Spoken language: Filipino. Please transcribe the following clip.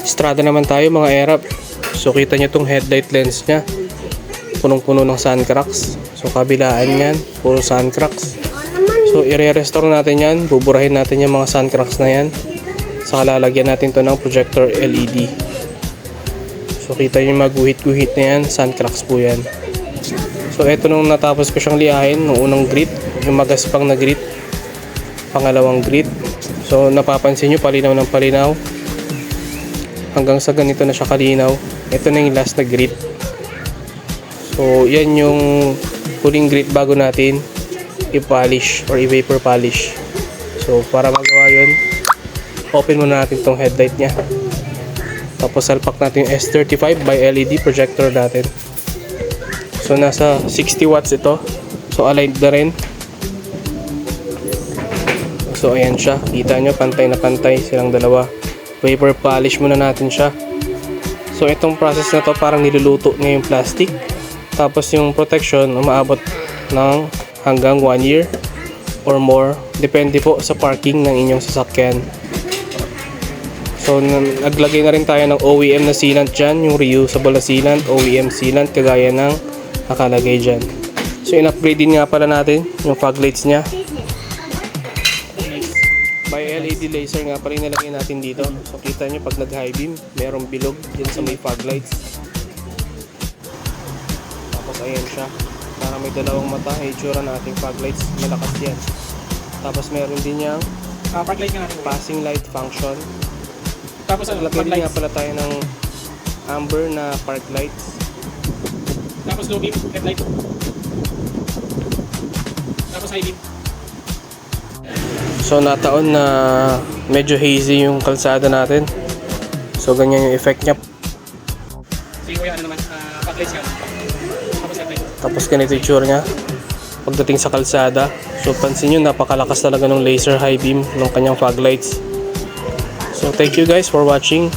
Strada naman tayo mga Erap. So kita nyo tong headlight lens nya, punong-puno ng sun cracks. So kabilaan yan, puro sun cracks. So i-restore natin yan, buburahin natin yung mga sun cracks na yan. Saka lalagyan natin to ng projector LED. So kita nyo maguhit-guhit na yan, sun cracks po yan. So eto nung natapos ko siyang liahin, nung unang grit, yung magaspang na grit, pangalawang grit. So napapansin nyo, palinaw ng palinaw. Hanggang sa ganito na siya kalinaw. Ito na yung last na grit. So yan yung huling grit bago natin i-polish or i-vapor polish. So para magawa yun, open muna natin tong headlight nya. Tapos salpak natin yung S35 by LED projector natin. So nasa 60 watts ito. So aligned na rin. So ayan siya, kita nyo pantay na pantay silang dalawa. Vapor polish muna natin siya. So itong process na to parang niluluto niya yung plastic. Tapos yung protection umaabot ng hanggang 1 year or more, depende po sa parking ng inyong sasakyan. So naglagay na rin tayo ng OEM na sealant dyan, yung reusable na sealant, OEM sealant kagaya ng nakalagay dyan. So in-upgrade din nga pala natin yung fog lights nya by LED laser nga pala yung nilagay natin dito. So kita nyo pag nag high beam, merong bilog dyan sa may fog lights. Tapos ayan siya, para may dalawang mata, itsura na ating fog lights, malakas yan. Tapos meron din yung park light nga natin. passing light function. Tapos ano, Naglagay park din nga lights. pala tayo ng amber na park lights. Tapos low beam, headlight. Tapos high beam. So nataon na medyo hazy yung kalsada natin. So ganyan yung effect niya. So yung ano naman, park lights nga. Tapos headlight. Tapos ganito yung tsura niya pagdating sa kalsada. So pansin nyo, napakalakas talaga ng laser high beam ng kanyang fog lights. So thank you guys for watching.